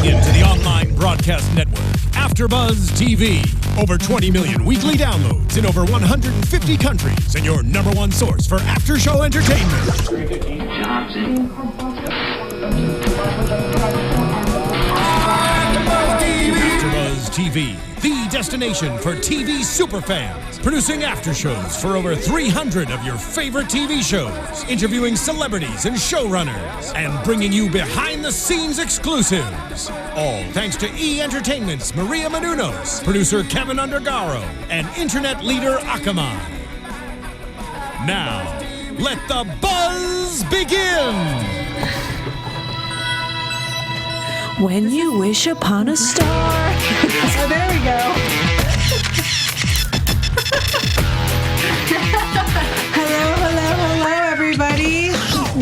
Tuning in to the online broadcast network, AFTERBUZZ TV. Over 20 million weekly downloads in over 150 countries, and your number one source for after-show entertainment. AFTERBUZZ TV, the destination for TV superfans. Producing aftershows for over 300 of your favorite TV shows. Interviewing celebrities and showrunners. And bringing you behind-the-scenes exclusives. All thanks to E! Entertainment's Maria Menounos, producer Kevin Undergaro, and internet leader Akamai. Now, let the buzz begin! When you wish upon a star. Oh, there we go. hello, everybody.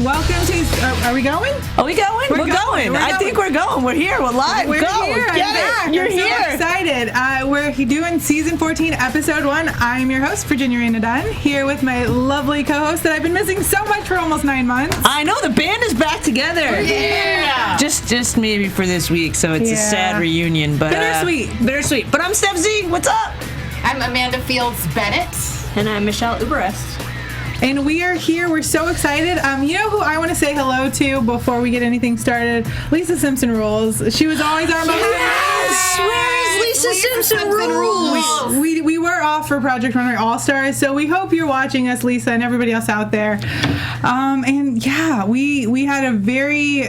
Welcome to. Are we going? Are we going? We're going. I think we're going. We're here. We're live. We're here. Get it. You're here. So excited. We're doing season 14, episode 1. I'm your host, Virginia Reyna Dunn, here with my lovely co-host that I've been missing so much for almost 9 months. I know, the band is back together. Yeah. Just maybe for this week, so it's a sad reunion, but bittersweet. But I'm Stef Z. What's up? I'm Amanda Fields Bennett. And I'm Michelle Uberreste. And we are here. We're so excited. You know who I want to say hello to before we get anything started? Lisa Simpson Rules. She was always our Yes! Where is Lisa Simpson Rules? We were off for Project Runway All-Stars, so we hope you're watching us, Lisa, and everybody else out there. And yeah, we had a very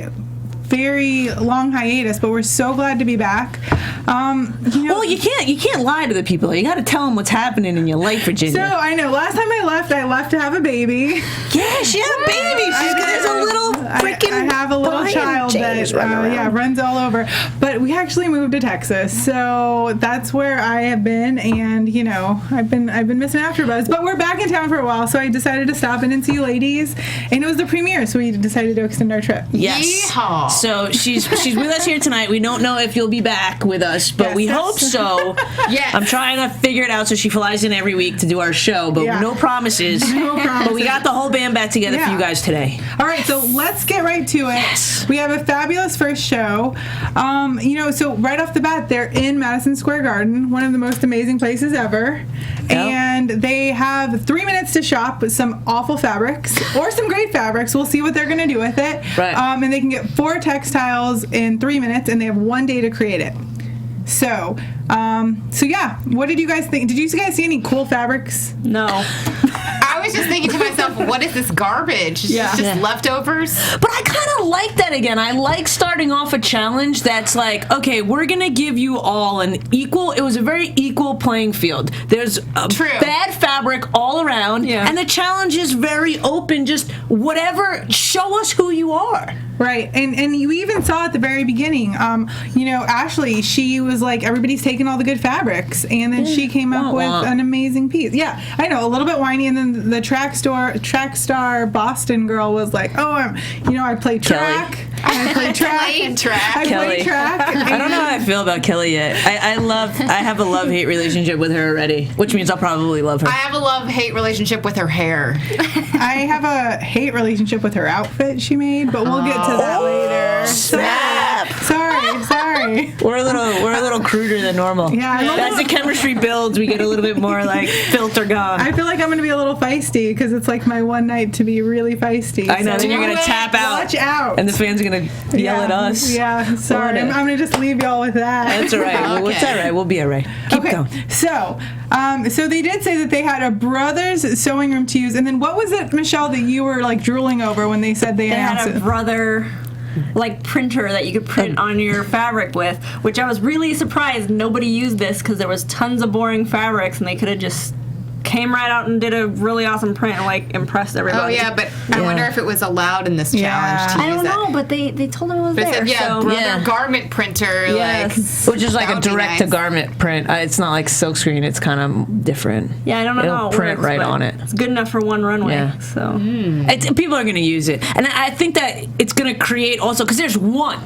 long hiatus, but we're so glad to be back. Well, you can't lie to the people. You got to tell them what's happening in your life, Virginia. So I know. Last time I left to have a baby. Yeah, she had a baby. There's a little freaking. I have a little child that runs all over. But we actually moved to Texas, so that's where I have been. And I've been missing AfterBuzz, but we're back in town for a while, so I decided to stop in and see you ladies. And it was the premiere, so we decided to extend our trip. Yes. Yeehaw. So she's with us here tonight. We don't know if you'll be back with us, but we hope so. Yes. I'm trying to figure it out so she flies in every week to do our show, but no promises. No promises. But we got the whole band back together for you guys today. All right, so let's get right to it. Yes. We have a fabulous first show. So right off the bat, they're in Madison Square Garden, one of the most amazing places ever. Yep. And they have 3 minutes to shop with some awful fabrics or some great fabrics. We'll see what they're going to do with it. Right. And they can get 4 textiles in 3 minutes, and they have 1 day to create it. So yeah, what did you guys think? Did you guys see any cool fabrics? No. I was just thinking to myself, what is this garbage? It's just leftovers. But I kind of like that again. I like starting off a challenge that's like, okay, we're going to give you all it was a very equal playing field. There's bad fabric all around, and the challenge is very open, just whatever, show us who you are. Right, and you even saw at the very beginning, Ashley, she was like, everybody's taking all the good fabrics, and then she came up with an amazing piece. Yeah, I know, a little bit whiny, and then the track star Boston girl was like, I play track. Kelly. I play track. I play track. I don't know how I feel about Kelly yet. I have a love-hate relationship with her already, which means I'll probably love her. I have a love-hate relationship with her hair. I have a hate relationship with her outfit she made, but we'll get to that later. Snap! Sorry. We're a little cruder than normal. Yeah, as the chemistry builds, we get a little bit more like filter gone. I feel like I'm going to be a little feisty because it's like my one night to be really feisty. I know. Then you're going to tap out. Watch out. And the fans are going to yell at us. Yeah, sorry. I'm going to just leave y'all with that. That's all right. Well, it's all right. We'll be all right. Keep going. So they did say that they had a brother's sewing room to use. And then what was it, Michelle, that you were like drooling over when they said they announced had a brother printer that you could print on your fabric with, which I was really surprised nobody used this because there was tons of boring fabrics and they could have just came right out and did a really awesome print and impressed everybody. Oh yeah, but I wonder if it was allowed in this challenge to I use don't know, that. but they told me it was there. Brother garment printer, which is like a direct to garment print. It's not like silkscreen. It's kind of different. Yeah, I don't know how it print works, right on it. It's good enough for one runway. Yeah. So people are going to use it, and I think that it's going to create also because there's one.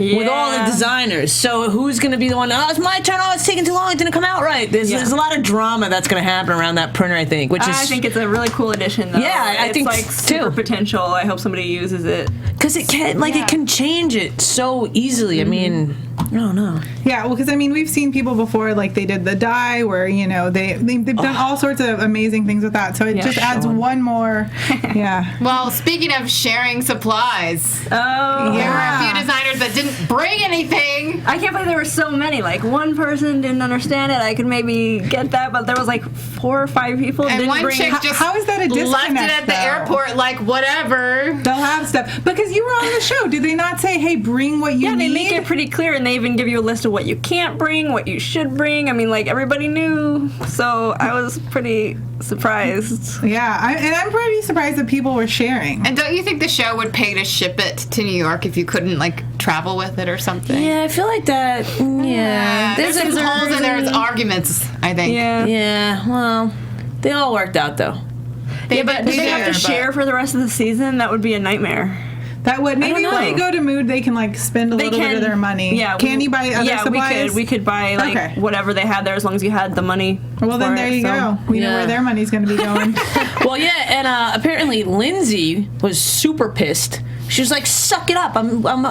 with all the designers. So who's going to be the one? Oh, it's my turn. Oh, it's taking too long. It didn't come out right. There's a lot of drama that's going to happen around that printer, I think. I think it's a really cool addition, though. Yeah, I think like super potential. I hope somebody uses it. Because it can, it can change it so easily. I mean, I don't know. Yeah, well, because I mean, we've seen people before, like they did the dye, where they've done all sorts of amazing things with that. So it just adds one more. Yeah. Well, speaking of sharing supplies, there were a few designers that didn't bring anything. I can't believe there were so many. Like one person didn't understand it. I could maybe get that, but there was like 4 or 5 people. And didn't one bring chick just how is that a disconnect, left it at the airport, like whatever. They'll have stuff because you were on the show. Did they not say, "Hey, bring what you need"? Yeah, they make it pretty clear, and they even give you a list of what you can't bring, what you should bring. I mean, like everybody knew, so I was pretty surprised. Yeah, I'm pretty surprised that people were sharing. And don't you think the show would pay to ship it to New York if you couldn't like travel with it or something? Yeah, I feel like that. Yeah, there's some holes and there's arguments, I think. Yeah. Well, they all worked out though. But do they have to share for the rest of the season? That would be a nightmare. That would maybe when they go to Mood, they can like spend a little bit of their money. Yeah, can you buy other supplies? we could buy like whatever they had there as long as you had the money. Well, then there you go. We know where their money's going to be going. Well, yeah, and apparently Lindsay was super pissed. She was like, "Suck it up! I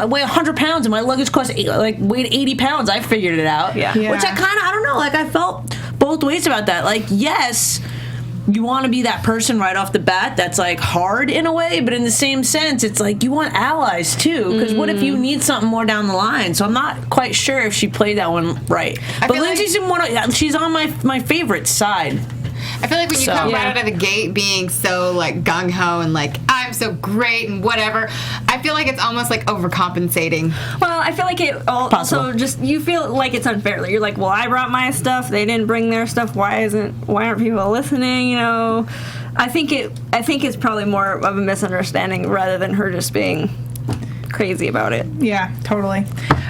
weigh 100 pounds and my luggage costs weighed 80 pounds. I figured it out." Yeah. Which I don't know. Like I felt both ways about that. Like yes. You want to be that person right off the bat that's like hard in a way, but in the same sense, it's like you want allies too. Because what if you need something more down the line? So I'm not quite sure if she played that one right. But Lindsay's she's on my favorite side. I feel like when you come right out of the gate being so like gung ho and like I'm so great and whatever, I feel like it's almost like overcompensating. Well, I feel like it also just you feel like it's unfair. You're like, well, I brought my stuff, they didn't bring their stuff. Why aren't people listening? I think it's probably more of a misunderstanding rather than her just being crazy about it. Yeah, totally.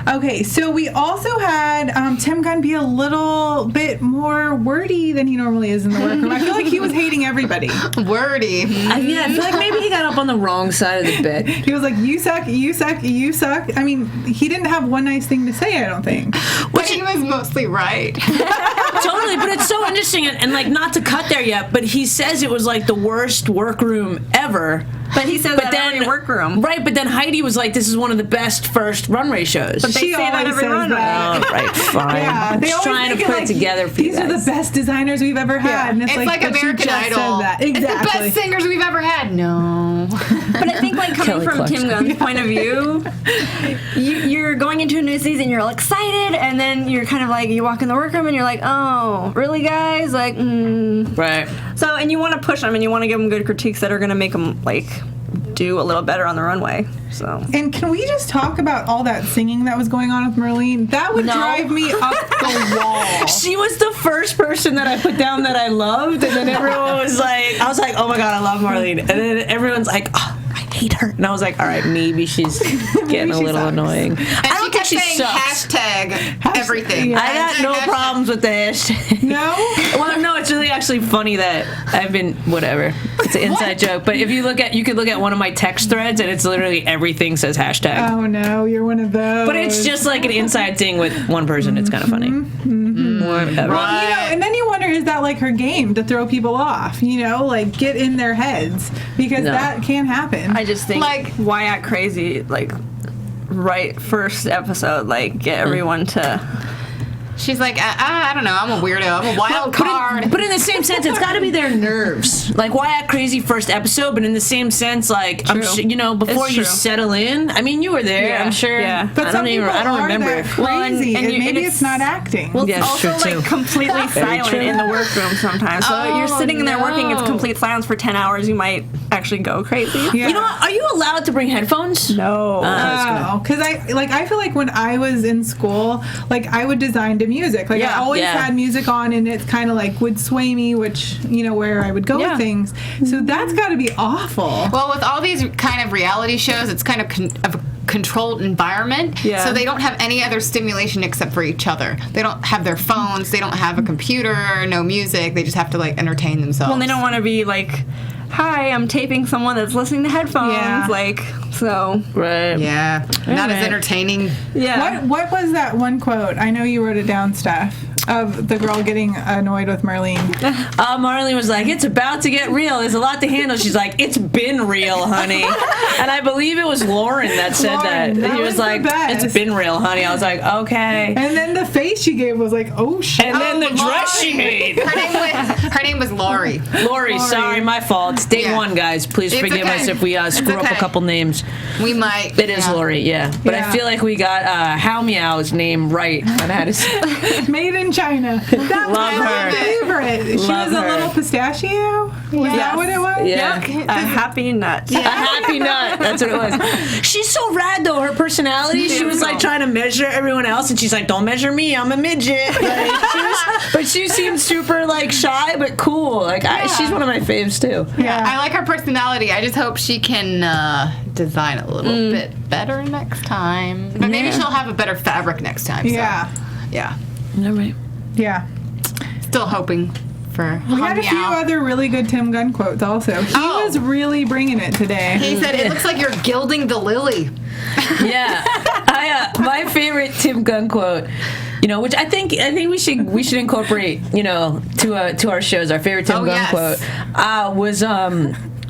Okay, so we also had Tim Gunn be a little bit more wordy than he normally is in the workroom. I feel like he was hating everybody. Wordy. I feel like maybe he got up on the wrong side of the bed. He was like, "You suck, you suck, you suck." I mean, he didn't have one nice thing to say, I don't think. But he was mostly right. Totally, but it's so interesting, and like not to cut there yet, but he says it was like the worst workroom ever. But he says that every workroom. Right, but then Heidi was like, this is one of the best first runway shows. But they say that every runway. Oh, right, fine. Yeah, I'm just trying to put it together for you guys. These are the best designers we've ever had. Yeah. And it's like American Idol. Exactly. It's the best singers we've ever had. No. But I think like coming from Tim Gunn's point of view, you're going into a new season, you're all excited, and then you're kind of like, you walk in the workroom and you're like, oh, really, guys? Like, Right. So, and you want to push them and you want to give them good critiques that are going to make them like do a little better on the runway. So. And can we just talk about all that singing that was going on with Merlene? That would drive me up the wall. She was the first person that I put down that I loved, and then everyone was like, I was like, oh my god, I love Marlene. And then everyone's like, oh, I hate her. And I was like, all right, maybe she's getting a little annoying. And I don't think she sucks. Hashtag everything. I got no problems with the hashtag. No? Well, no, it's really actually funny that I've been, whatever. It's an inside joke. But if you could look at one of my text threads, and it's literally everything says hashtag. Oh no, you're one of those. But it's just like an inside thing with one person. It's kind of funny. Whatever. Well, and then you wonder, is that like her game to throw people off? Like get in their heads, because that can happen. I just think like why act crazy right first episode, get everyone to. She's like, I don't know, I'm a weirdo, I'm a wild card. But in the same sense, it's got to be their nerves. Like, why act crazy first episode? But in the same sense, like, I'm before you settle in. I mean, you were there, I'm sure. Yeah. But I don't remember. Crazy, and maybe it's not acting. Well, it's also completely silent in the workroom sometimes. So you're sitting in there working, it's complete silence for 10 hours. You might actually go crazy. Yeah. You know what? Are you allowed to bring headphones? No. Because I feel like when I was in school, I would design to music. I always had music on, and it kind of would sway me, which where I would go with things. So that's got to be awful. Well, with all these kind of reality shows, it's kind of a controlled environment. Yeah. So they don't have any other stimulation except for each other. They don't have their phones. They don't have a computer. No music. They just have to entertain themselves. Well, they don't want to be hi, I'm taping someone that's listening to headphones. Yeah. Like, so. Right. Yeah. Not as entertaining. Yeah. What was that one quote? I know you wrote it down, Steph, of the girl getting annoyed with Marlene. Marlene was like, it's about to get real. There's a lot to handle. She's like, it's been real, honey. And I believe it was Lauren that said that. He was like, it's been real, honey. I was like, okay. And then the face she gave was like, oh, shit. And then the dress she made. Her name was Lori. Lori, sorry, my fault. It's day one, guys. Please forgive us if we screw up a couple names. We might. It is Lori, yeah. But I feel like we got How Meow's name right. And I had to Made in China. That was Love my her. favorite. She was a little pistachio. Was that what it was? Yeah. A happy nut. A happy nut. That's what it was. She's so rad, though. Her personality, she was like trying to measure everyone else, and she's like, don't measure me. I'm a midget. Like, but she seems super like shy, but cool. Like she's one of my faves, too. Yeah. I like her personality. I just hope she can design a little bit better next time. But maybe she'll have a better fabric next time. So. Yeah. Yeah. All right. Yeah. Still hoping for We had a few other really good Tim Gunn quotes also. He was really bringing it today. He said, it looks like you're gilding the lily. Yeah. My favorite Tim Gunn quote, which I think we should incorporate, to our shows. Our favorite Tim Gunn quote was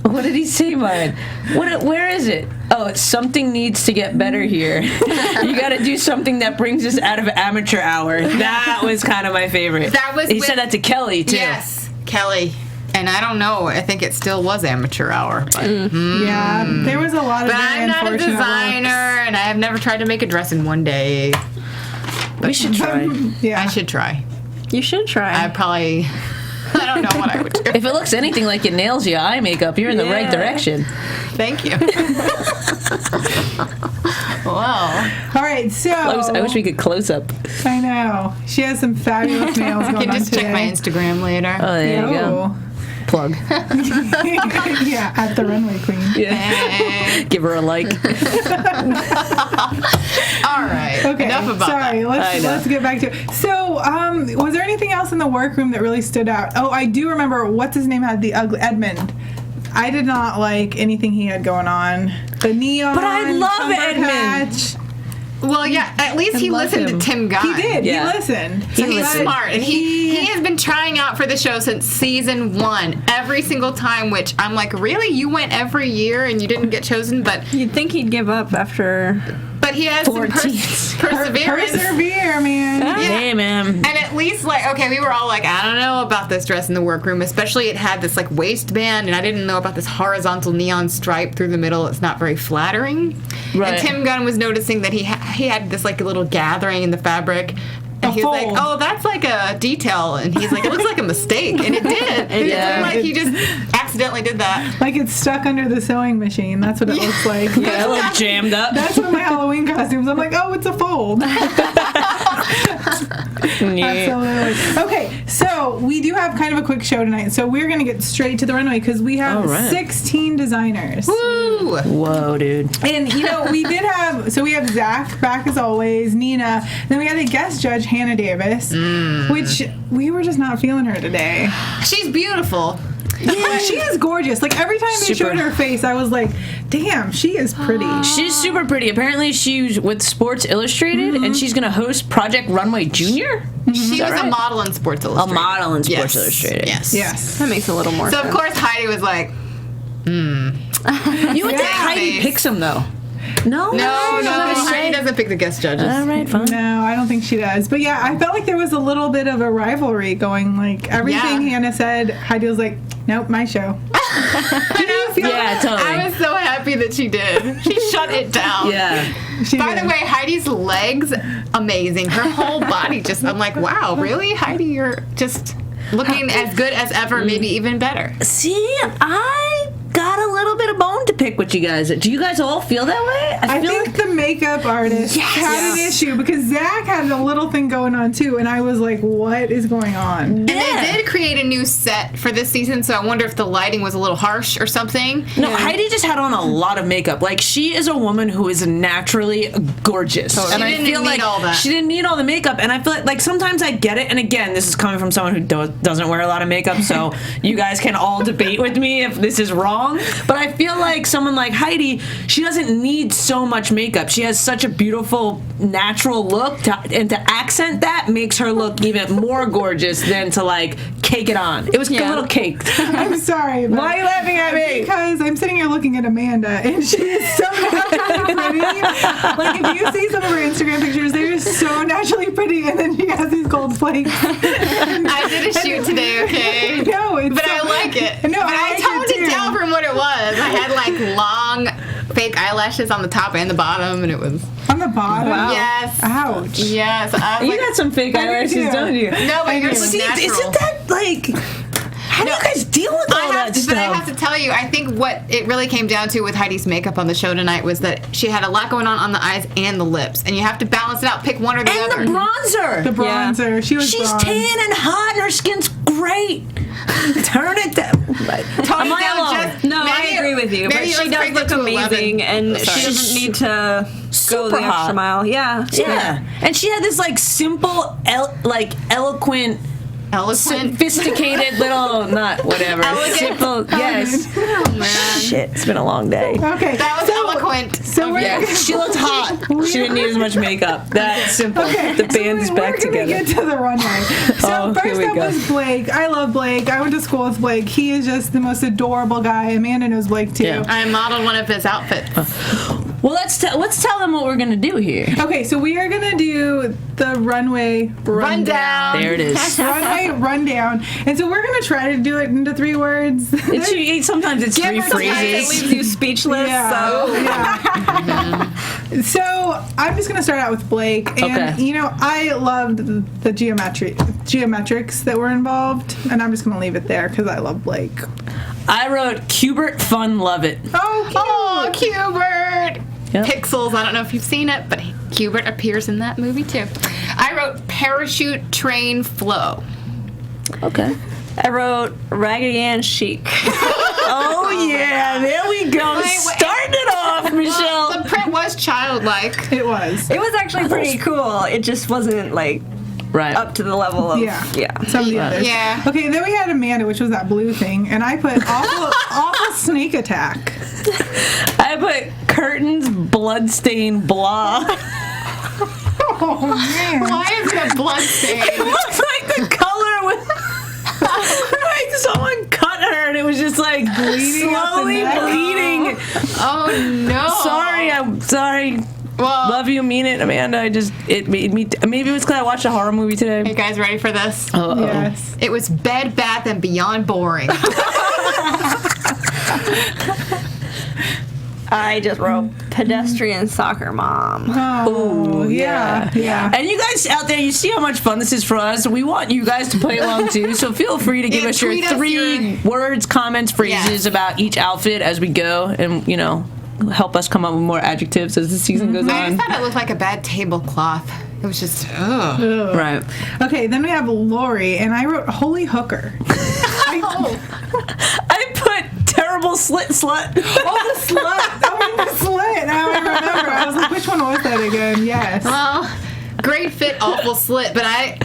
what did he say, Mine? Where is it? Oh, something needs to get better here. You got to do something that brings us out of amateur hour. That was kind of my favorite. He said that to Kelly too. Yes, Kelly. And I don't know. I think it still was amateur hour. But, Yeah, there was a lot of. But I'm not a designer, and I have never tried to make a dress in one day. But we should try. Yeah, I should try. You should try. I don't know what I would do. If it looks anything like it nails your eye makeup, you're in the right direction. Thank you. Wow. All right, so I wish we could close up. I know she has some fabulous nails going on You can just today. check my Instagram later. Oh, there you go. Plug. Yeah, at the Runway Queen. Yeah. Give her a like. All right. Okay. Enough about sorry. that. Let's get back to it. So, was there anything else in the workroom that really stood out? Oh, I do remember. What's his name had the ugly Edmund. I did not like anything he had going on. The neon. But I love Edmund. Patch. Well, yeah, at least he listened to Tim Gunn. He did. Yeah. He listened. So he's smart. And he has been trying out for the show since season 1, every single time, which I'm like, really? You went every year and you didn't get chosen? But You'd think he'd give up after. But he has some perseverance. Persevere, man. Yeah. Hey, man. And at least, like, okay, we were all like, I don't know about this dress in the workroom. Especially it had this, like, waistband, and I didn't know about this horizontal neon stripe through the middle. It's not very flattering. Right. And Tim Gunn was noticing that he had this, like, a little gathering in the fabric. And he was like, oh, that's like a detail. And he's like, it looks like a mistake. And it did. It looked like he just accidentally did that. Like it's stuck under the sewing machine. That's what it looks like. Yeah, it looked jammed up. That's what my Halloween costumes. I'm like, oh, it's a fold. Absolutely. Okay, so we do have kind of a quick show tonight. So we're going to get straight to the runway because we have 16 designers. Woo! Whoa, dude. And, we did have, so we have Zach back as always, Nina. Then we had a guest judge, Hannah Davis, which we were just not feeling her today. She's beautiful. Yeah, she is gorgeous. Like every time they showed her face, I was like, damn, she is pretty. She's super pretty. Apparently, she's with Sports Illustrated, and she's going to host Project Runway Junior. She was a model in Sports Illustrated. A model in Sports Illustrated. Yes. That makes a little more So, sense. of course, Heidi was like, You would think Heidi picks him, though. No, Heidi doesn't pick the guest judges. All right, fine. No, I don't think she does. But yeah, I felt like there was a little bit of a rivalry going. Like everything Hannah said, Heidi was like, nope, my show. Yeah, totally. I was so happy that she did. She shut it down. Yeah. By the way, Heidi's legs, amazing. Her whole body just, I'm like, wow, really? Heidi, you're just looking as good as ever, maybe even better. See, I got a little bit of bone to pick pick what you guys. Do you guys all feel that way? I think like the makeup artist had an issue because Zach had a little thing going on too, and I was like, "What is going on?" And they did create a new set for this season, so I wonder if the lighting was a little harsh or something. No, Heidi just had on a lot of makeup. Like, she is a woman who is naturally gorgeous, and I feel like she didn't need all the makeup. And I feel like sometimes I get it. And again, this is coming from someone who doesn't wear a lot of makeup, so you guys can all debate with me if this is wrong. But I feel like someone like Heidi, she doesn't need so much makeup. She has such a beautiful natural look, and to accent that makes her look even more gorgeous than to like cake it on. It was a little caked. I'm sorry. But why are you laughing at me? Because I'm sitting here looking at Amanda, and she is so naturally pretty. Like, if you see some of her Instagram pictures, they're just so naturally pretty, and then she has these gold flakes. I did a shoot today, okay? No, but I like it. No, but I toned it down from what it was. I had like long fake eyelashes on the top and the bottom, and it was on the bottom. Wow. Yes. Ouch. Yes. You got some fake eyelashes, don't you? No, but yours was natural. Isn't that like? How do you guys deal with all that stuff? But I have to tell you, I think what it really came down to with Heidi's makeup on the show tonight was that she had a lot going on the eyes and the lips, and you have to balance it out. Pick one or the other. And the bronzer. The bronzer. Yeah. She's tan and hot, and her skin's great. Turn it down. I agree with you. But she does look amazing, and she doesn't need to go the extra mile. Yeah. And she had this like simple, eloquent, sophisticated little, not whatever. Simple, yes. Oh, man. Shit, it's been a long day. Okay. That was eloquent. So she looked hot. She didn't need as much makeup. That's simple. Okay. The band is back together. We're going to get to the runway. So first up was Blake. I love Blake. I went to school with Blake. He is just the most adorable guy. Amanda knows Blake too. Yeah. I modeled one of his outfits. Well, let's tell them what we're going to do here. Okay, so we are going to do the runway rundown. There it is. Runway rundown. And so we're going to try to do it into 3 words. Sometimes it's 3 phrases. It leaves you speechless. So I'm just going to start out with Blake. And, you know, I loved the geometrics that were involved. And I'm just going to leave it there because I love Blake. I wrote Cubert, fun, love it. Oh, Cubert! Yep. Pixels, I don't know if you've seen it, but Cubert appears in that movie too. I wrote parachute, train, flow. Okay. I wrote Raggedy Ann chic. Oh yeah, there we go. Starting it off, Michelle. Well, the print was childlike. It was. It was actually pretty cool. It just wasn't like up to the level of some of the others. Yeah. Okay, then we had Amanda, which was that blue thing, and I put awful snake attack. I put curtains, bloodstain, blah. Oh man! Why is it a blood stain? It looks like the color was like someone cut her, and it was just like slowly bleeding. Oh no! I'm sorry. Well, love you, mean it, Amanda. It made me. Maybe it was because I watched a horror movie today. Are you guys ready for this? Yes. It was Bed Bath and Beyond boring. I just wrote pedestrian soccer mom. Oh, yeah. And you guys out there, you see how much fun this is for us. We want you guys to play along too. So feel free to give us your 3 words, comments, phrases about each outfit as we go, and help us come up with more adjectives as the season goes on. I just thought it looked like a bad tablecloth. It was just, ugh. Right. Okay, then we have Lori, and I wrote holy hooker. I put terrible slut. Oh, the slut. The slit. Now I remember. I was like, which one was that again? Yes. Well, great fit, awful slit, but I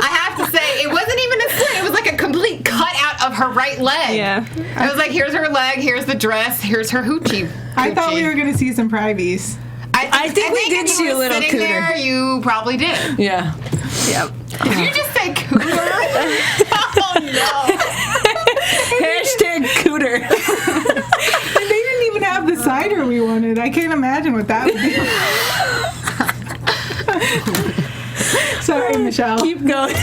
have to say, it wasn't even a slit. It was like a complete cutout of her right leg. Yeah. It was like, here's her leg, here's the dress, here's her hoochie. I thought we were going to see some privies. I think we did see a little cooter. There, you probably did. Yeah. Yep. Did you just say cooter? Oh no. Hashtag cooter. And they didn't even have the cider we wanted. I can't imagine what that would be. Sorry, Michelle. Keep going.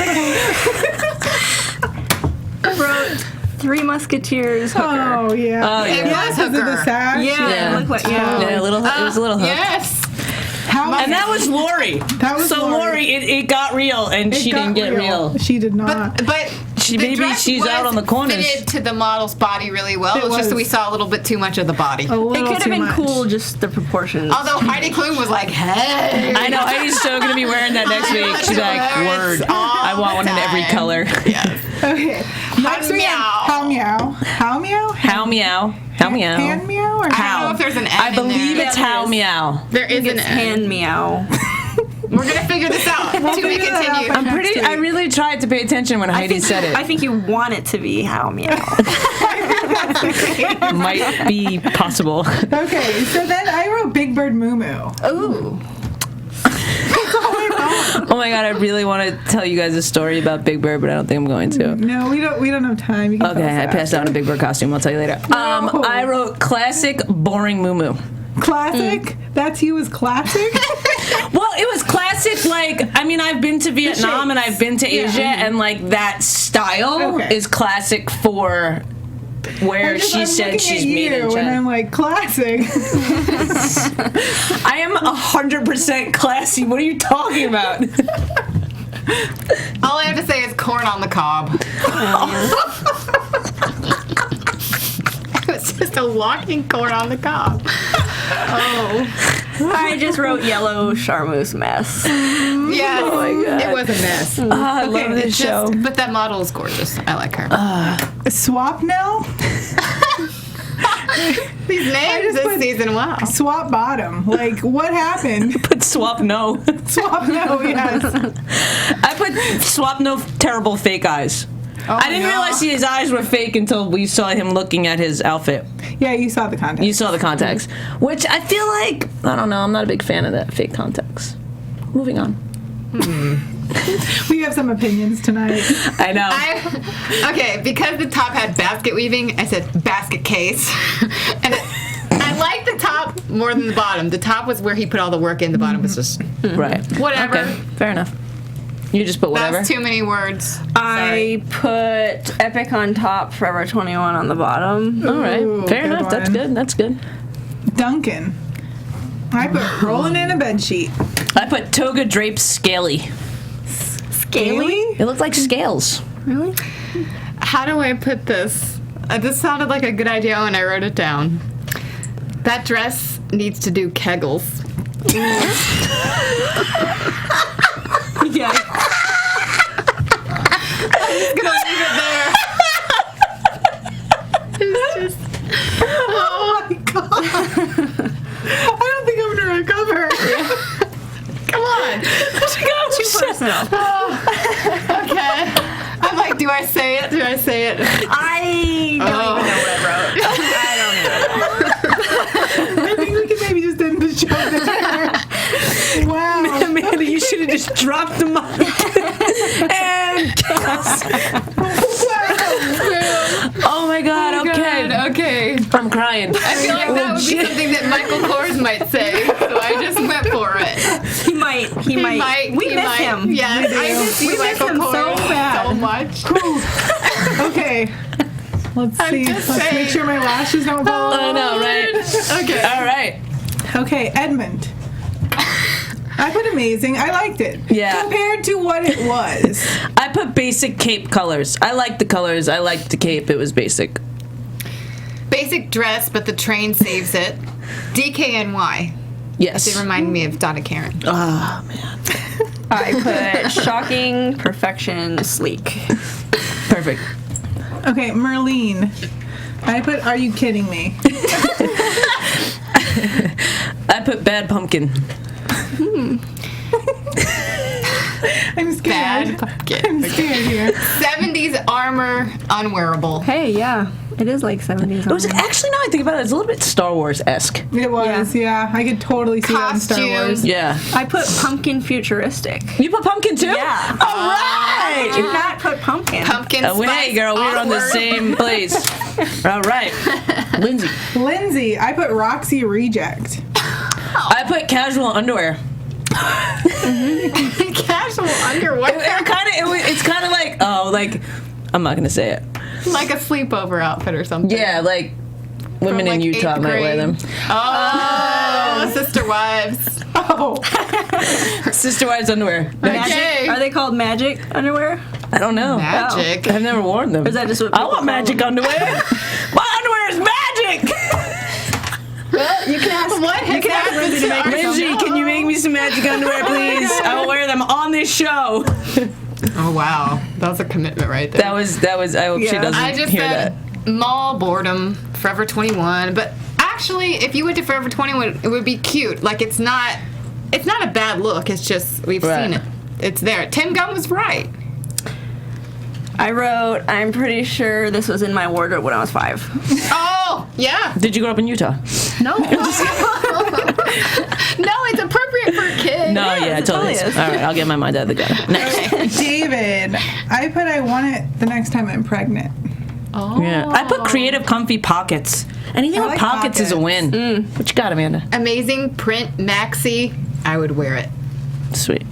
I wrote Three Musketeers hooker. Oh, yeah. Oh, yeah. It was Because of the sash? Yeah. It looked like, Yeah, it was a little hook. Yes. And that was Lori. That was Lori. It got real, and she didn't get real. She did not. But maybe dress she's out on the corners. Fitted to the model's body really well. It was just that we saw a little bit too much of the body. It could have been cool, just the proportions. Although Heidi Klum was like, "Hey." I know Heidi's so gonna be wearing that next week. She's like, "Word, I want one in every color." Yes. Okay. Next we have how meow. How meow? How meow. How meow. Hand meow or I don't know if there's an N I in believe there. it's how meow. There is an N. hand meow. We're gonna figure this out. To be figure that continued. out. I really tried to pay attention when Heidi said it. I think you want it to be how meow. Might be possible. Okay, so then I wrote Big Bird Moo Moo. Ooh. Oh my god, I really want to tell you guys a story about Big Bird, but I don't think I'm going to. No, we don't have time. You can Okay, tell us I passed out in a Big Bird costume. I'll tell you later. I wrote classic boring moo moo. Classic? That's you as classic? Well, it was classic, like, I mean, I've been to Vietnam and I've been to Asia, and, like, that style is classic for where she said she's made in and China. I'm like, classic. I am 100% classy. What are you talking about? All I have to say is corn on the cob. It was just a walking corn on the cob. I just wrote yellow charmeuse mess. Yes. Oh my God. It was a mess. I love this show. But that model is gorgeous. I like her. Swap Nell? These names this season, wow. Swap Bottom. Like, what happened? Put swap no. Swap No, yes. I put swap no terrible fake eyes. I didn't realize his eyes were fake until we saw him looking at his outfit. Yeah, you saw the context. You saw the contacts, which I feel like, I don't know, I'm not a big fan of that fake contacts. Moving on. We have some opinions tonight. I know. Okay, because the top had basket weaving, I said basket case. And I like the top more than the bottom. The top was where he put all the work in. The bottom was just Right. whatever. Okay, fair enough. You just put whatever? That's too many words. I put Epic on top, Forever 21 on the bottom. All right. Ooh, Fair good enough. That's one. good. That's good. Duncan. I put rolling in a bedsheet. I put toga drapes scaly. Scaly? It looked like scales. Really? How do I put this? This sounded like a good idea when I wrote it down. That dress needs to do kegels. Yeah. I'm just gonna leave it there. It's just, Oh my god. I don't think I'm gonna recover. come on. Too personal. Okay. I'm like, do I say it? Do I say it? I don't even know what I wrote. I think we can maybe just end the show there. Wow. Amanda, you should have just dropped the mic. And oh my god, okay. Okay. I'm crying. I feel like that would be something that Michael Kors might say, so I just went for it. He might. We miss him. Yes, I miss you, Michael him Kors, so bad. so much. Okay. Let's see. just Let's saying. make sure my lashes don't fall off. I know, right? Okay. All right. Okay, Edmund. I put amazing. I liked it. Yeah. Compared to what it was. I put basic cape colors. I liked the colors. I liked the cape. It was basic. Basic dress, but the train saves it. DKNY. Yes. It reminded me of Donna Karen. Oh man. I put shocking, perfection, sleek. Perfect. Okay, Merlene. I put are you kidding me? I put bad pumpkin. I'm scared. Bad pumpkin. I'm scared here. 70s armor, unwearable. Hey, yeah. It is like 70s. It was actually, now I think about it, it's a little bit Star Wars-esque. It was, yeah. I could totally see that in Star Wars. Costumes. Yeah. I put pumpkin futuristic. You put pumpkin too? Yeah. All right. Did you not put pumpkin? Pumpkin Oh, spice. hey, girl, we were on the awkward. same place. All right. Lindsay. Lindsay, I put Roxy reject. I put casual underwear. Casual underwear. It's kind of like, I'm not going to say it. Like a sleepover outfit or something. Yeah, like women From, in like, Utah 8th might wear them. grade. Oh, sister wives. Oh. Sister wives underwear. Magic? Okay. Are they called magic underwear? I don't know. Magic. I've never worn them. Or is that just what I people want call magic them? underwear. My underwear is magic. Well, you can ask. What has happened to our Lindsay, can you make me some magic underwear, please? I will wear them on this show. Oh wow, that was a commitment right there. That was. I hope she doesn't I just hear said that. mall boredom, Forever 21. But actually, if you went to Forever 21, it would be cute. Like it's not a bad look. It's just we've seen it. It's there. Tim Gunn was right. I wrote, I'm pretty sure this was in my wardrobe when I was 5. Oh yeah. Did you grow up in Utah? No. No, it's appropriate for a kid. No, yeah, it totally is. All right, I'll get my mind out of the gutter. Next. David, I put I want it the next time I'm pregnant. Oh. Yeah. I put creative, comfy pockets. Anything I with like pockets is a pockets. win. What you got, Amanda? Amazing print maxi. I would wear it. Sweet.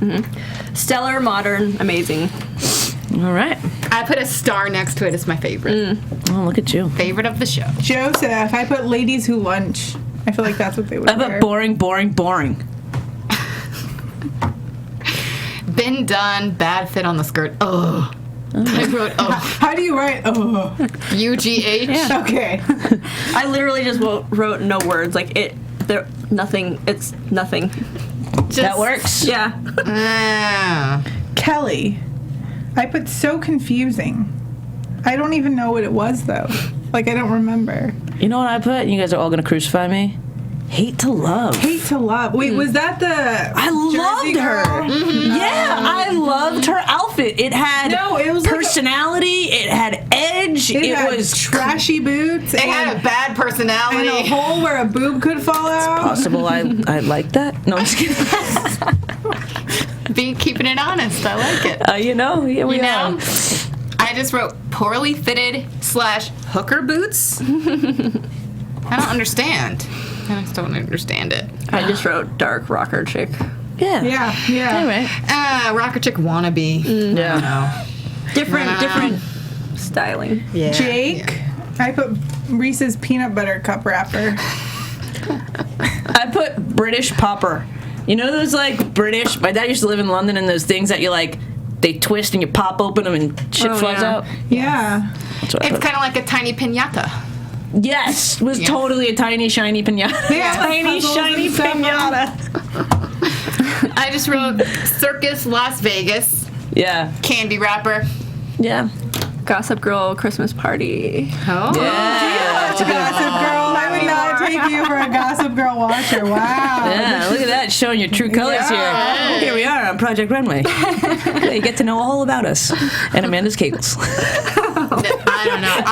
Stellar, modern, amazing. All right. I put a star next to it. It's my favorite. Oh, look at you. Favorite of the show. Joseph, I put ladies who lunch. I feel like that's what they would I wear. put boring, boring, boring. Been done. Bad fit on the skirt. Ugh. I wrote How do you write? Oh, UGH. okay. I literally just wrote no words. Like nothing. It's nothing. That works. Yeah. Ah. Kelly, I put so confusing. I don't even know what it was though. Like I don't remember. You know what I put? You guys are all going to crucify me. Hate to love. Hate to love. Wait, was that the? I loved her. Mm-hmm. Yeah, I loved her outfit. It had it was personality. It had edge. It had was trashy boots. It had a bad and personality. a hole where a boob could fall out. possible. I like that. No, I'm just kidding. Keeping it honest. I like it. You know, here we You are. know? I just wrote poorly fitted / hooker boots. I don't understand. I just don't understand it. I just wrote dark rocker chick. Yeah. Yeah. All right. Rocker chick wannabe. Yeah. No. Different styling. Yeah. Jake, I put Reese's peanut butter cup wrapper. I put British popper. You know those like British? My dad used to live in London, and those things that you like, they twist and you pop open them and shit flies yeah. out. Yeah. That's what I It's put. kind of like a tiny piñata. Yes, it was totally a tiny shiny pinata. Yeah, Tiny puzzles shiny and stuff. pinata. I just wrote Circus Las Vegas Yeah. candy wrapper. Yeah. Gossip Girl Christmas party. Oh. Yeah. That's a good one. Gossip Girl. I would not take you for a Gossip Girl watcher. Wow. Yeah, look at that, showing your true colors here. Here we are on Project Runway. Yeah, you get to know all about us and Amanda's kegels. I don't know.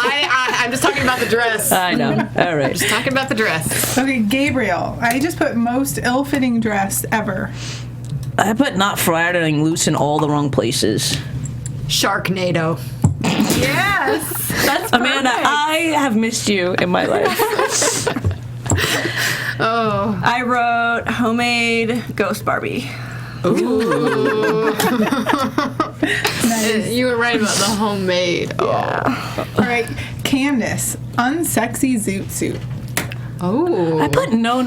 I'm just talking about the dress. I know. All right. Just talking about the dress. Okay, Gabriel. I just put most ill-fitting dress ever. I put not flattering loose in all the wrong places. Sharknado. Yes. That's Amanda, perfect. I have missed you in my life. Oh. I wrote homemade ghost Barbie. Ooh. You were right about the homemade. All right, Candace. Unsexy zoot suit. Oh. I put no.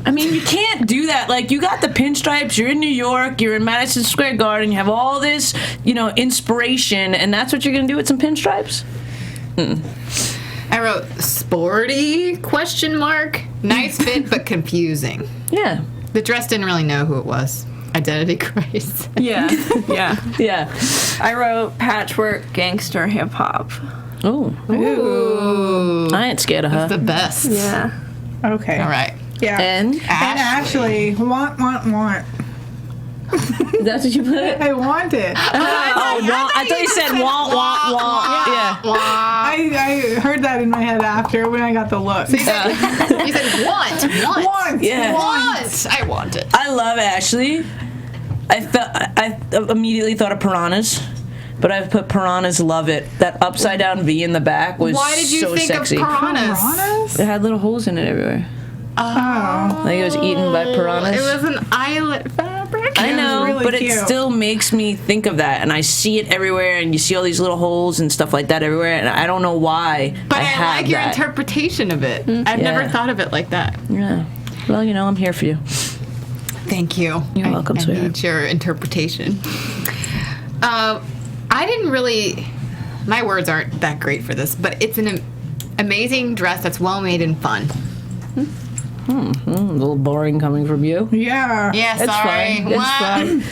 I mean, you can't do that. Like, you got the pinstripes, you're in New York, you're in Madison Square Garden, you have all this, inspiration, and that's what you're going to do with some pinstripes? I wrote sporty ? Nice fit but confusing. Yeah. The dress didn't really know who it was. Identity crisis. Yeah. Yeah. Yeah. I wrote patchwork gangster hip hop. Oh. Ooh. I ain't scared of her. The best. Yeah. Okay. All right. Yeah. And? And Ashley. Want. That's what you put? I want it. I thought you said want. Yeah. I heard that in my head after when I got the look. You said want. Want. Yeah. Want. I want it. I love Ashley. I immediately thought of piranhas, but I've put piranhas love it. That upside down V in the back was Why did you so think sexy. of piranhas? Piranhas? It had little holes in it everywhere. Oh. Like it was eaten by piranhas. It was an eyelet fabric. I know, really but it cute. still makes me think of that, and I see it everywhere, and you see all these little holes and stuff like that everywhere, and I don't know why. But I have like your that. interpretation of it. I've never Yeah. thought of it like that. Yeah. Well, I'm here for you. Thank you. You're welcome, I sweetheart. need your interpretation. I I didn't really. My words aren't that great for this, but it's an amazing dress that's well made and fun. A little boring coming from you. Yeah. Yeah, It's sorry. fine. It's fine.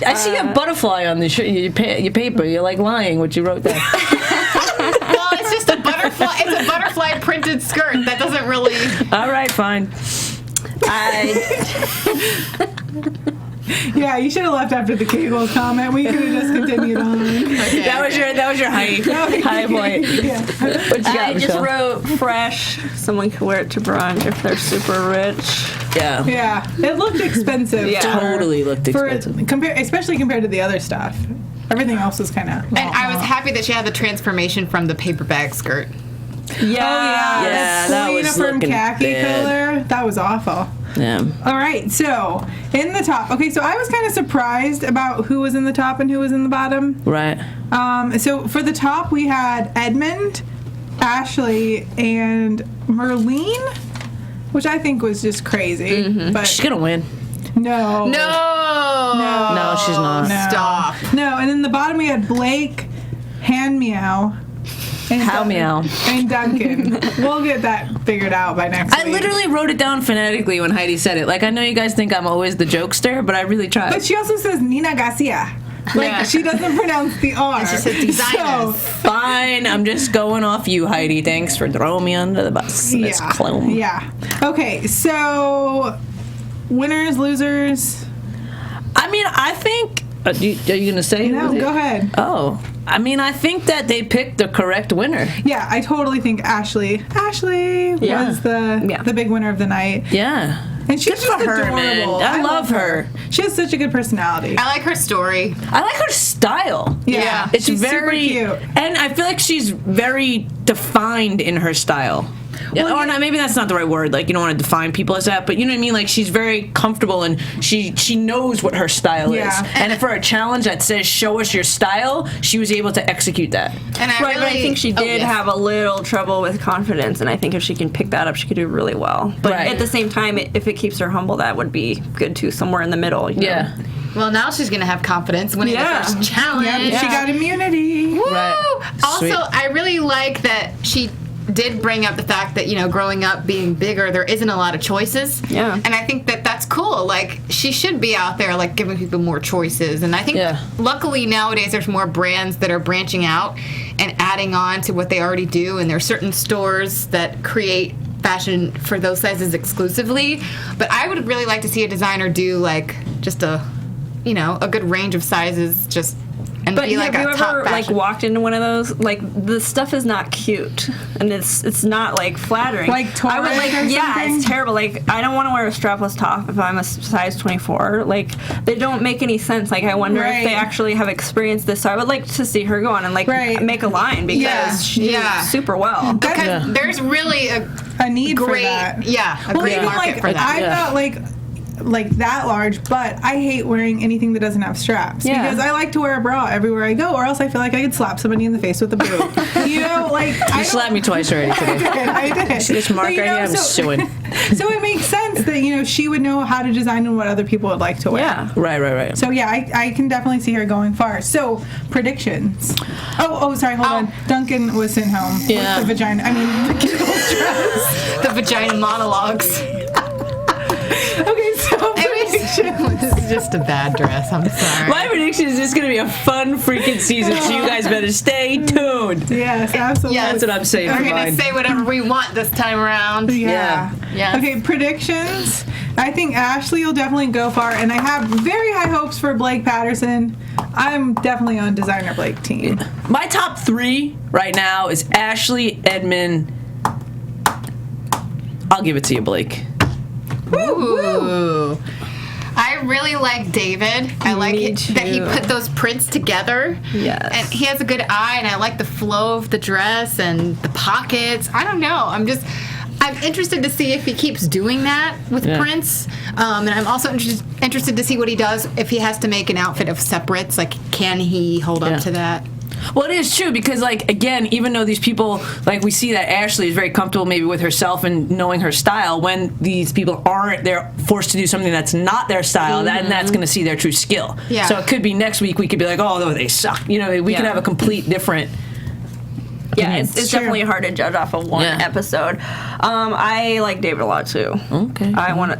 I see a butterfly on your paper. You're like lying what you wrote there. Well, it's just a butterfly. It's a butterfly printed skirt. That doesn't really. All right, fine. Yeah, you should have left after the Kegels comment. We could have just continued on. Okay, That was your high point. Yeah. What you got, I just Michelle? wrote fresh. Someone could wear it to brunch if they're super rich. Yeah. Yeah, it looked expensive. Yeah. Totally looked expensive. Especially compared to the other stuff. Everything else was kind of. And I was happy that she had the transformation from the paper bag skirt. Yeah. Yeah, that full was uniform looking khaki bad. color. That was awful. Yeah. All right, so in the top. Okay, so I was kind of surprised about who was in the top and who was in the bottom. Right. So for the top, we had Edmund, Ashley, and Merlene, which I think was just crazy. But She's gonna win. no. No, she's not. No. Stop. No, and in the bottom we had Blake, Han Meow, and How meow. and Duncan. We'll get that figured out by next I week. literally wrote it down phonetically when Heidi said it. Like, I know you guys think I'm always the jokester, but I really tried. But she also says Nina Garcia. Like, Yeah. she doesn't pronounce the R. She said designers. Fine, I'm just going off you, Heidi. Thanks for throwing me under the bus. Miss Klum. Yeah. Okay, so winners, losers. I mean, I think. Are you going to say? No, it? go ahead. Oh. I mean, I think that they picked the correct winner. Yeah, I totally think Ashley Yeah. was the big winner of the night. Yeah. And she's Good just for her, adorable. man. I love her. She has such a good personality. I like her story. I like her style. Yeah. It's She's very super cute. and I feel like she's very defined in her style. Or not, maybe that's not the right word. Like, you don't want to define people as that, but you know what I mean? Like, she's very comfortable and she knows what her style is. Yeah. And for a challenge that says show us your style, she was able to execute that. And I Right, really, but I think she did yes. have a little trouble with confidence, and I think if she can pick that up, she could do really well. But Right. at the same time, if it keeps her humble, that would be good too, somewhere in the middle. You know? Yeah. Well, now she's gonna have confidence winning Yeah. the first challenge. Yeah, she got immunity. Woo! Right. Also, Sweet. I really like that she did bring up the fact that, you know, growing up being bigger, there isn't a lot of choices. Yeah. And I think that that's cool. Like, she should be out there, like, giving people more choices. And I think, luckily, nowadays, there's more brands that are branching out and adding on to what they already do. And there are certain stores that create fashion for those sizes exclusively. But I would really like to see a designer do, like, just a good range of sizes, just... And But be like have a you top ever like fashion. walked into one of those? Like the stuff is not cute, and it's not like flattering. Like I would Taurus or yeah, something? it's terrible. Like I don't want to wear a strapless top if I'm a size 24. Like they don't make any sense. Like I wonder if they Right. actually have experienced this. So I would like to see her go on and like Right. make a line because Yeah. she did super well. Because there's really a need for great, that. a great even market like for that. I'm not like that large, but I hate wearing anything that doesn't have straps Yeah. because I like to wear a bra everywhere I go, or else I feel like I could slap somebody in the face with a boob. You know, like I You slapped me twice already today. I did. See this mark But, you right here? know, I'm suing. So it makes sense that she would know how to design and what other people would like to wear. Yeah. Right. So yeah, I can definitely see her going far. So predictions. Oh, sorry, hold on. Duncan was sent home with the vagina. I mean, the Kegels dress. The vagina monologues. Okay, so predictions. This is just a bad dress. I'm sorry. My prediction is this is going to be a fun freaking season, so you guys better stay tuned. Yes, absolutely. Yes. That's what I'm saying for We're gonna mine. say whatever we want this time around. Yeah. Yes. Okay, predictions. I think Ashley will definitely go far, and I have very high hopes for Blake Patterson. I'm definitely on Designer Blake team. My top 3 right now is Ashley, Edmund. I'll give it to you, Blake. Ooh. I really like David. I like Me that he too. put those prints together. Yes. And he has a good eye, and I like the flow of the dress and the pockets. I don't know. I'm interested to see if he keeps doing that with prints. And I'm also interested to see what he does if he has to make an outfit of separates. Like, can he hold up to that? Well, it is true because, like, again, even though these people, like, we see that Ashley is very comfortable maybe with herself and knowing her style, when these people aren't, they're forced to do something that's not their style, and that's going to see their true skill. Yeah. So it could be next week we could be like, oh, no, they suck. You know, we could have a complete different. Yeah, it's definitely hard to judge off of one episode. I like David a lot too. Okay.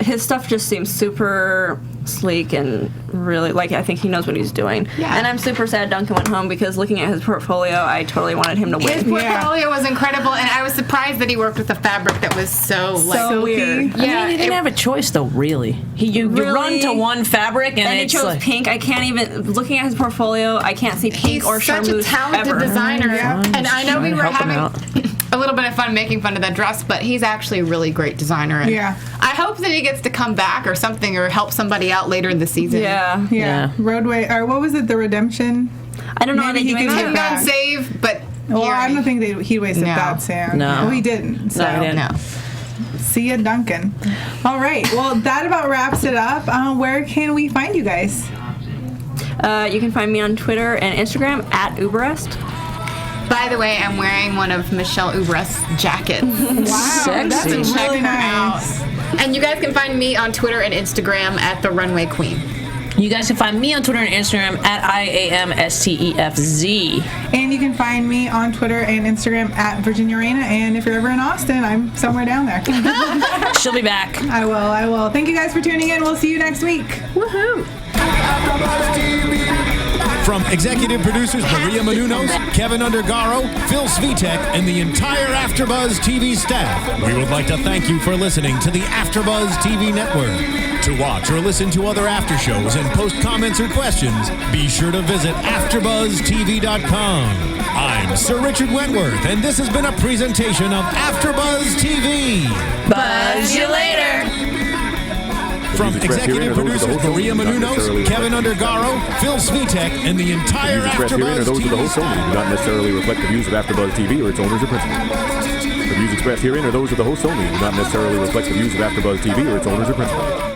His stuff just seems super sleek and really, like, I think he knows what he's doing. Yeah. And I'm super sad Duncan went home because looking at his portfolio, I totally wanted him to win. His portfolio was incredible, and I was surprised that he worked with a fabric that was so weird. Yeah, I mean, he didn't have a choice though, really. You run to one fabric, and he it's chose like, pink. I can't even, looking at his portfolio, I can't see pink or such charmeuse a talented ever. designer, and I know we were help him having out. a little bit of fun making fun of that dress, but he's actually a really great designer. And I hope that he gets to come back or something, or help somebody out later in the season. Yeah. Roadway, or what was it? The Redemption. I don't know Maybe what he they could do. come back. Couldn't save, but Well, I don't think he wasted that soon. No. Well, he didn't. So. No, he didn't. no. See ya, Duncan. All right. Well, that about wraps it up. Where can we find you guys? You can find me on Twitter and Instagram at Uberreste. By the way, I'm wearing one of Michelle Uberreste's jackets. Wow, Sexy. that's Check really her out. nice. And you guys can find me on Twitter and Instagram at The Runway Queen. You guys can find me on Twitter and Instagram at IAMSTEFZ. And you can find me on Twitter and Instagram at Virginia Reyna. And if you're ever in Austin, I'm somewhere down there. She'll be back. I will. Thank you guys for tuning in. We'll see you next week. Woohoo! From executive producers Maria Menounos, Kevin Undergaro, Phil Svitek, and the entire AfterBuzz TV staff, we would like to thank you for listening to the AfterBuzz TV network. To watch or listen to other after shows and post comments or questions, be sure to visit AfterBuzzTV.com. I'm Sir Richard Wentworth, and this has been a presentation of AfterBuzz TV. Buzz you later. From executive producers Maria Menounos, Kevin Undergaro, Phil Svitek, and the entire AfterBuzz those of the TV hosts only do not necessarily reflect the views of AfterBuzz TV or its owners or principals. The views expressed herein are those of the hosts only and do not necessarily reflect the views of AfterBuzz TV or its owners or principals.